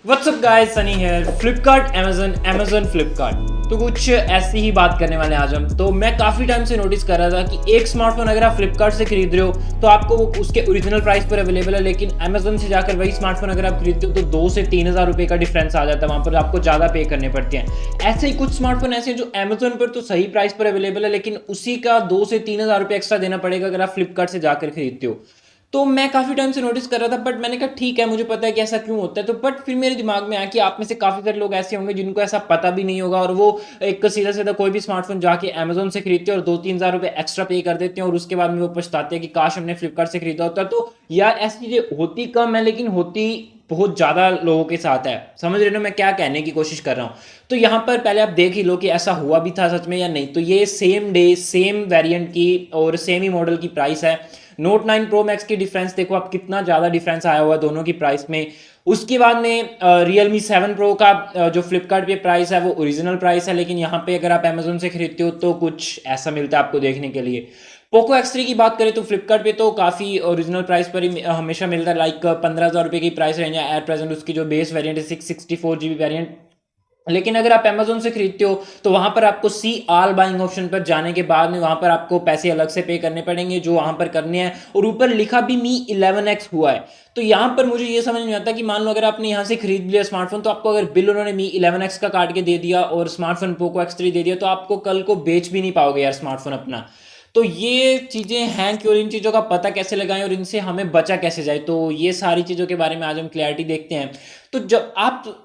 WhatsApp guys, Sunny here. Flipkart Amazon Flipkart. तो कुछ ऐसी ही बात करने वाले हैं आज हम। तो मैं काफ़ी टाइम से नोटिस कर रहा था कि एक स्मार्टफोन अगर आप फ्लिपकार्ट से खरीद रहे हो तो आपको वो उसके ओरिजिनल प्राइस पर अवेलेबल है, लेकिन अमेजन से जाकर वही स्मार्टफोन अगर आप खरीदते हो तो 2 से 3 हज़ार रुपये का डिफरेंस आ जाता है। वहाँ पर आपको ज़्यादा पे करने पड़ते हैं। ऐसे ही कुछ स्मार्टफोन ऐसे हैं जो अमेजन पर तो सही प्राइस पर अवेलेबल है, लेकिन उसी का 2 से 3 हज़ार रुपये एक्स्ट्रा देना पड़ेगा अगर आप फ्लिपकार्ट से जाकर खरीदते हो। तो मैं काफ़ी टाइम से नोटिस कर रहा था, बट मैंने कहा ठीक है, मुझे पता है कि ऐसा क्यों होता है। तो बट फिर मेरे दिमाग में आया कि आप में से काफ़ी सारे लोग ऐसे होंगे जिनको ऐसा पता भी नहीं होगा, और वो एक सीधा सीधा कोई भी स्मार्टफोन जाके अमेजोन से खरीदते हैं और 2-3 हज़ार रुपये एक्स्ट्रा पे कर देते हैं, और उसके बाद में वो पछताते हैं कि काश हमने फ्लिपकार्ट से खरीदा होता। तो यार ऐसी चीज़ें होती कम है, लेकिन होती बहुत ज़्यादा लोगों के साथ है। समझ रहे हो मैं क्या कहने की कोशिश कर रहा हूँ? तो यहाँ पर पहले आप देख ही लो कि ऐसा हुआ भी था सच में या नहीं। तो ये सेम डे सेम वेरिएंट की और सेम ही मॉडल की प्राइस है। नोट 9 प्रो मैक्स की डिफरेंस देखो आप, कितना ज़्यादा डिफरेंस आया हुआ है दोनों की प्राइस में। उसके बाद में रियलमी 7 प्रो का जो फ्लिपकार्ट पे प्राइस है वो ओरिजिनल प्राइस है, लेकिन यहाँ पे अगर आप अमेजोन से खरीदते हो तो कुछ ऐसा मिलता है आपको देखने के लिए। पोको X3 की बात करें तो फ्लिपकार्ट पे तो काफ़ी ओरिजिनल प्राइस पर ही हमेशा मिलता है। लाइक 15,000 रुपये की प्राइस रेंज है एट प्रेजेंट। उसकी जो बेस वेरिएंट है 664 GB वेरिएंट। लेकिन अगर आप अमेजोन से खरीदते हो तो वहां पर आपको सी ऑल बाइंग ऑप्शन पर जाने के बाद में वहां पर आपको पैसे अलग से पे करने पड़ेंगे जो वहां पर करने हैं, और ऊपर लिखा भी मी 11X हुआ है। तो यहां पर मुझे ये समझ नहीं आता कि मान लो अगर आपने यहां से खरीद लिया स्मार्टफोन, तो आपको अगर बिल उन्होंने मी 11X का काट के दे दिया और स्मार्टफोन पोको X3 दे दिया, तो आपको कल को बेच भी नहीं पाओगे यार स्मार्टफोन अपना। तो ये चीज़ें हैं कि, और इन चीज़ों का पता कैसे लगाएं और इनसे हमें बचा कैसे जाए, तो ये सारी चीज़ों के बारे में आज हम क्लैरिटी देखते हैं। तो जब आप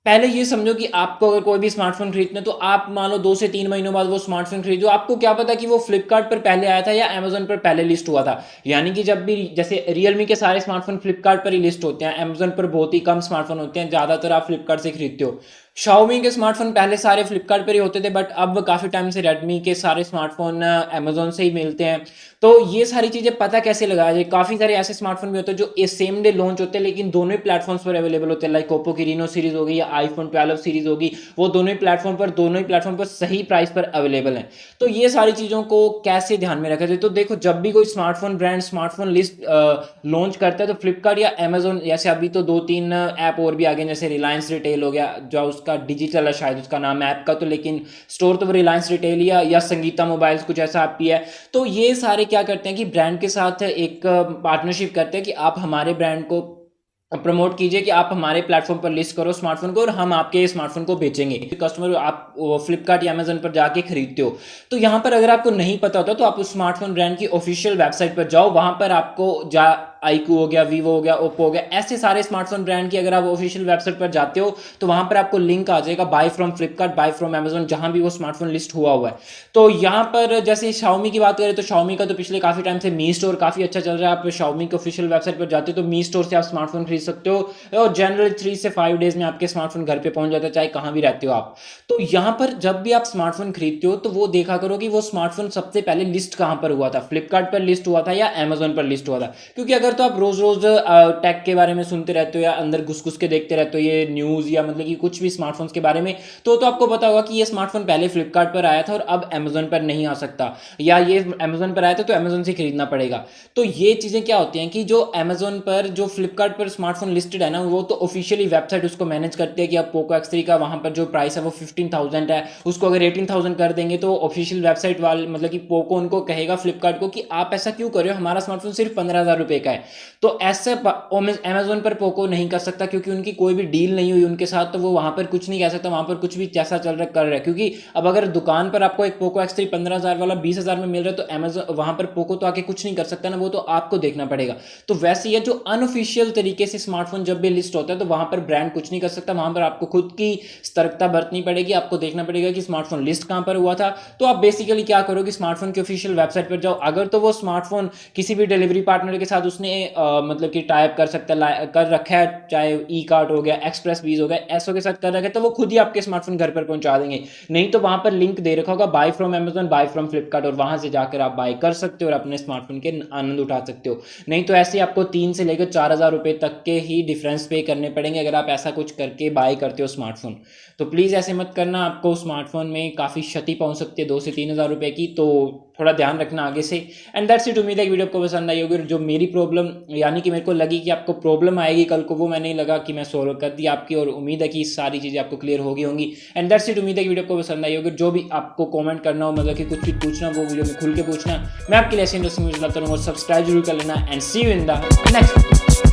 पहले ये समझो कि आपको अगर कोई भी स्मार्टफोन खरीदना है तो आप मान लो 2 से 3 महीनों बाद वो स्मार्टफोन खरीदो, आपको क्या पता कि वो फ्लिपकार्ट पर पहले आया था या अमेजोन पर पहले लिस्ट हुआ था। यानी कि जब भी जैसे रियलमी के सारे स्मार्टफोन फ्लिपकार्ट पर ही लिस्ट होते हैं, अमेजोन पर बहुत ही कम स्मार्टफोन होते हैं, ज़्यादातर आप फ्लिपकार्ट से खरीदते हो। शाओमी के स्मार्टफोन पहले सारे फ्लिपकार्ट पर ही होते थे, बट अब काफ़ी टाइम से रेडमी के सारे स्मार्टफोन अमेजोन से ही मिलते हैं। तो ये सारी चीज़ें पता कैसे लगाया जाए? काफ़ी सारे ऐसे स्मार्टफोन भी होते हैं जो इस सेम डे लॉन्च होते हैं, लेकिन दोनों ही प्लेटफॉर्म्स पर अवेलेबल होते हैं। लाइक ओप्पो की रीनो सीरीज होगी या आईफोन 12 सीरीज होगी, वो दोनों ही प्लेटफॉर्म पर सही प्राइस पर अवेलेबल हैं। तो ये सारी चीज़ों को कैसे ध्यान में रखा जाए? तो देखो, जब भी कोई smartphone brand smartphone list launch करता है तो फ्लिपकार्ट या अमेजोन, जैसे अभी तो 2-3 ऐप और भी आ गए, जैसे रिलायंस रिटेल हो गया, जो उसका डिजिटल है शायद उसका नाम ऐप का, तो लेकिन स्टोर तो वो रिलायंस रिटेल या संगीता मोबाइल्स कुछ ऐसा ऐप भी है। तो ये सारे क्या करते हैं कि ब्रांड के साथ एक पार्टनरशिप करते हैं कि आप हमारे ब्रांड को प्रमोट कीजिए, कि आप हमारे प्लेटफॉर्म पर लिस्ट करो स्मार्टफोन को और हम आपके स्मार्टफोन को बेचेंगे। कस्टमर आप फ्लिपकार्ट या अमेजन पर जाके खरीदते हो, तो यहाँ पर अगर आपको नहीं पता होता तो आप उस स्मार्टफोन ब्रांड की ऑफिशियल वेबसाइट पर जाओ। वहां पर आपको आईक्यू हो गया, वीवो हो गया, ओप्पो हो गया, ऐसे सारे स्मार्टफोन ब्रांड की अगर आप ऑफिशियल वेबसाइट पर जाते हो तो वहां पर आपको लिंक आ जाएगा buy from Flipkart, buy from Amazon, जहां भी वो स्मार्टफोन लिस्ट हुआ है। तो यहाँ पर जैसे शाओमी की बात करें तो शाओमी का तो पिछले काफी टाइम से मी स्टोर काफी अच्छा चल रहा है। आप शाओमी की ऑफिशियल वेबसाइट पर जाते हो तो मी स्टोर से आप स्मार्टफोन खरीद सकते हो, और जनरली 3 से 5 डेज में आपके स्मार्टफोन घर पे पहुंच जाता है, चाहे कहाँ भी रहते हो आप। तो यहाँ पर जब भी आप स्मार्टफोन खरीदते हो तो वो देखा करो कि वो स्मार्टफोन सबसे पहले लिस्ट कहाँ पर हुआ था, फ्लिपकार्ट पर लिस्ट हुआ था या अमेजोन पर लिस्ट हुआ था। क्योंकि अगर तो आप रोज रोज टेक के बारे में सुनते रहते हो या अंदर घुस घुस के देखते रहते हो ये न्यूज या मतलब कि कुछ भी स्मार्टफोन्स के बारे में, तो आपको पता होगा कि ये स्मार्टफोन पहले फ्लिपकार्ट पर आया था और अब अमेजोन पर नहीं आ सकता, या ये अमेजोन पर आया था तो अमेजोन से खरीदना पड़ेगा। तो ये चीजें क्या होती हैं कि जो अमेजोन पर जो फ्लिपकार्ट पर स्मार्टफोन लिस्टेड है ना, वो तो ऑफिशियली वेबसाइट उसको मैनेज करती है कि अब पोको X3 का वहां पर जो प्राइस है वो 15,000 है, उसको अगर 18,000 कर देंगे तो ऑफिशियल वेबसाइट वाले मतलब कि पोको उनको कहेगा फ्लिपकार्ट को कि आप ऐसा क्यों कर रहे हो, हमारा स्मार्टफोन सिर्फ 15,000 रुपए का है। तो ऐसे अमेजोन पर पोको नहीं कर सकता, क्योंकि उनकी कोई भी डील नहीं हुई उनके साथ, तो वो वहां पर कुछ नहीं कह सकता, वहां पर कुछ भी जैसा चल रहा कर रहा है। क्योंकि अब अगर दुकान पर आपको एक पोको X3 15,000 वाला 20,000 में मिल रहा है तो अमेजोन वहां पर पोको तो आके कुछ नहीं कर सकता ना, वो तो आपको देखना पड़ेगा। तो वैसे ही जो अनऑफिशियल तरीके से स्मार्टफोन जब भी लिस्ट होता है तो वहां पर ब्रांड कुछ नहीं कर सकता, वहां पर आपको खुद की सतर्कता बरतनी पड़ेगी, आपको देखना पड़ेगा कि स्मार्टफोन लिस्ट कहां पर हुआ था। तो आप बेसिकली क्या करो कि स्मार्टफोन की ऑफिशियल वेबसाइट पर जाओ। अगर तो वो स्मार्टफोन किसी भी डिलीवरी पार्टनर के साथ उसने मतलब कि टाइप कर सकता है, कर रखा है, चाहे ई कार्ट हो गया, एक्सप्रेस वीज हो गया, ऐसो के साथ कर रखा है, तो वो खुद ही आपके स्मार्टफोन घर पर पहुंचा देंगे। नहीं तो वहां पर लिंक दे रखा होगा buy from Amazon, buy from Flipkart, और वहां से जाकर आप बाय कर सकते हो और अपने स्मार्टफोन के आनंद उठा सकते हो। नहीं तो ऐसे आपको 3 से लेकर 4,000 रुपए तक के ही डिफरेंस पे करने पड़ेंगे अगर आप ऐसा कुछ करके बाय करते हो स्मार्टफोन। तो प्लीज़ ऐसे मत करना, आपको स्मार्टफोन में काफ़ी क्षति पहुंच सकती है 2 से 3 हज़ार रुपए की। तो थोड़ा ध्यान रखना आगे से। And that's it. उम्मीद है कि वीडियो आपको पसंद आई होगी। जो मेरी प्रॉब्लम यानी कि मेरे को लगी कि आपको प्रॉब्लम आएगी कल को, वो मैंने लगा कि मैं सॉल्व कर दी आपकी, और उम्मीद है कि सारी चीज़ें आपको क्लियर हो गई होंगी। And that's it. उम्मीद है कि वीडियो आपको पसंद आई होगी। जो भी आपको कॉमेंट करना हो, मतलब कि कुछ भी पूछना वो वीडियो में खुल के पूछना, मैं आपके लिए ऐसे इंटरेस्टिंग वीडियो लाता रहूँगा। सब्सक्राइब जरूर कर लेना and see you in the next.